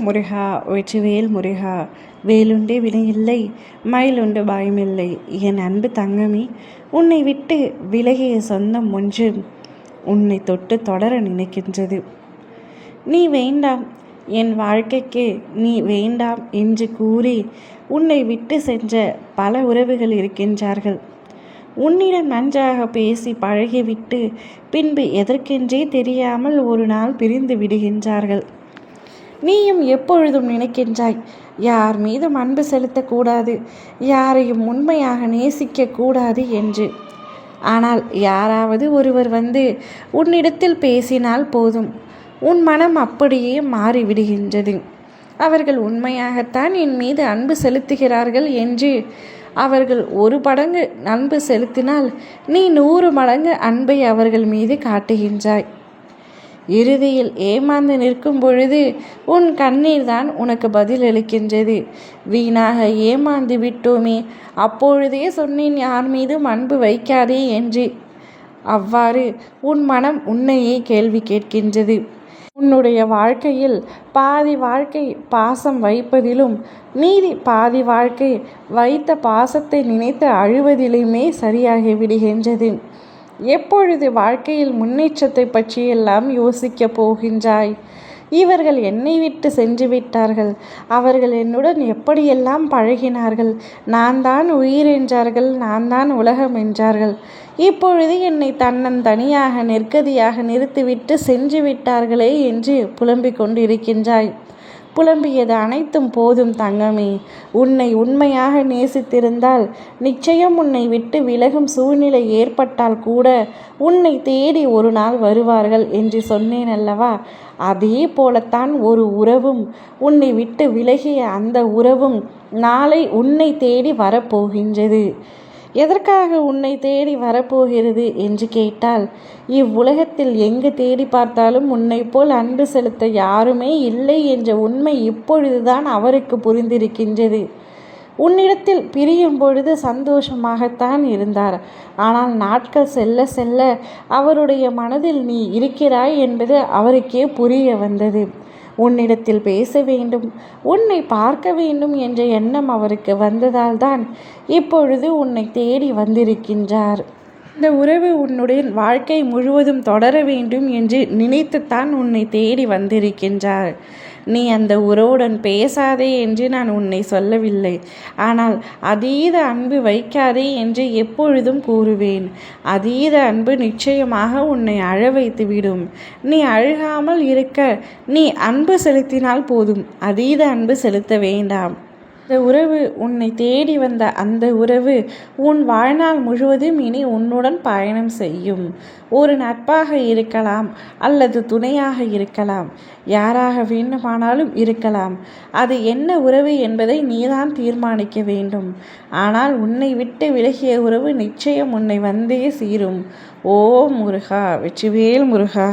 முருகா வெற்றிவேல் முருகா. வேலுண்டு வினையில்லை, மயிலுண்டு பயமில்லை. என் அன்பு தங்கமே, உன்னை விட்டு விலகிய சொந்தம் ஒன்று உன்னை தொட்டு தொடர நினைக்கின்றது. நீ வேண்டாம், என் வாழ்க்கைக்கு நீ வேண்டாம் என்று கூறி உன்னை விட்டு சென்ற பல உறவுகள் இருக்கின்றார்கள். உன்னிடம் நன்றாக பேசி பழகிவிட்டு பின்பு எதற்கென்றே தெரியாமல் ஒரு நாள் பிரிந்து விடுகின்றார்கள். நீயும் எப்பொழுதும் நினைக்கின்றாய், யார் மீதும் அன்பு செலுத்தக்கூடாது, யாரையும் உண்மையாக நேசிக்கக்கூடாது என்று. ஆனால் யாராவது ஒருவர் வந்து உன்னிடத்தில் பேசினால் போதும், உன் மனம் அப்படியே மாறிவிடுகின்றது. அவர்கள் உண்மையாகத்தான் என் மீது அன்பு செலுத்துகிறார்கள் என்று அவர்கள் 1 மடங்கு அன்பு செலுத்தினால் நீ 100 மடங்கு அன்பை அவர்கள் மீது காட்டுகின்றாய். இறுதியில் ஏமாந்து நிற்கும் பொழுது உன் கண்ணீர் தான் உனக்கு பதில் அளிக்கின்றது. வீணாக ஏமாந்து விட்டோமே, அப்பொழுதே சொன்னேன் யார் மீதும் அன்பு வைக்காதே என்று. அவ்வாறு உன் மனம் உன்னையே கேள்வி கேட்கின்றது. உன்னுடைய வாழ்க்கையில் பாதி வாழ்க்கை பாசம் வைப்பதிலும் மீதி பாதி வாழ்க்கை வைத்த பாசத்தை நினைத்து அழுவதிலுமே சரியாகி விடுகின்றது. எப்பொழுது வாழ்க்கையில் முன்னேற்றத்தை பற்றியெல்லாம் யோசிக்கப் போகின்றாய்? இவர்கள் என்னை விட்டு சென்று விட்டார்கள், அவர்கள் என்னுடன் எப்படியெல்லாம் பழகினார்கள், நான் தான் உயிர் என்றார்கள், நான் தான் உலகம் என்றார்கள். இப்பொழுது என்னை தன்னந்தனியாக நெற்கதியாக நிறுத்திவிட்டு சென்று விட்டார்களே என்று புலம்பிக் கொண்டிருக்கின்றாய். புலம்பியது அனைத்தும் போதும் தங்கமே. உன்னை உண்மையாக நேசித்திருந்தால் நிச்சயம் உன்னை விட்டு விலகும் சூழ்நிலை ஏற்பட்டால் கூட உன்னை தேடி ஒரு நாள் வருவார்கள் என்று சொன்னேன் அல்லவா? அதே போலத்தான் ஒரு உறவும், உன்னை விட்டு விலகிய அந்த உறவும் நாளை உன்னை தேடி வரப்போகின்றது. எதற்காக உன்னை தேடி வரப்போகிறது என்று கேட்டால், இவ்வுலகத்தில் எங்கு தேடி பார்த்தாலும் உன்னை போல் அன்பு செலுத்த யாருமே இல்லை என்ற உண்மை இப்பொழுதுதான் அவருக்கு புரிந்திருக்கின்றது. உன்னிடத்தில் பிரியும் பொழுது சந்தோஷமாகத்தான் இருந்தார். ஆனால் நாட்கள் செல்ல செல்ல அவருடைய மனதில் நீ இருக்கிறாய் என்பது அவருக்கே புரிய வந்தது. உன்னிடத்தில் பேச வேண்டும், உன்னை பார்க்க வேண்டும் என்ற எண்ணம் அவருக்கு வந்ததால் தான் இப்பொழுது உன்னை தேடி வந்திருக்கின்றார். இந்த உறவு உன்னுடைய வாழ்க்கை முழுவதும் தொடர வேண்டும் என்று நினைத்துத்தான் உன்னை தேடி வந்திருக்கின்றார். நீ அந்த உறவுடன் பேசாதே என்று நான் உன்னை சொல்லவில்லை. ஆனால் அதீத அன்பு வைக்காதே என்று எப்பொழுதும் கூறுவேன். அதீத அன்பு நிச்சயமாக உன்னை அழ வைத்துவிடும். நீ அழுகாமல் இருக்க நீ அன்பு செலுத்தினால் போதும், அதீத அன்பு செலுத்த வேண்டாம். இந்த உறவு, உன்னை தேடி வந்த அந்த உறவு உன் வாழ்நாள் முழுவதும் இனி உன்னுடன் பயணம் செய்யும். ஒரு நட்பாக இருக்கலாம், அல்லது துணையாக இருக்கலாம், யாராக வேண்டுமானாலும் இருக்கலாம். அது என்ன உறவு என்பதை நீதான் தீர்மானிக்க வேண்டும். ஆனால் உன்னை விட்டு விலகிய உறவு நிச்சயம் உன்னை வந்தே சீரும். ஓ முருகா, வெற்றிவேல் முருகா.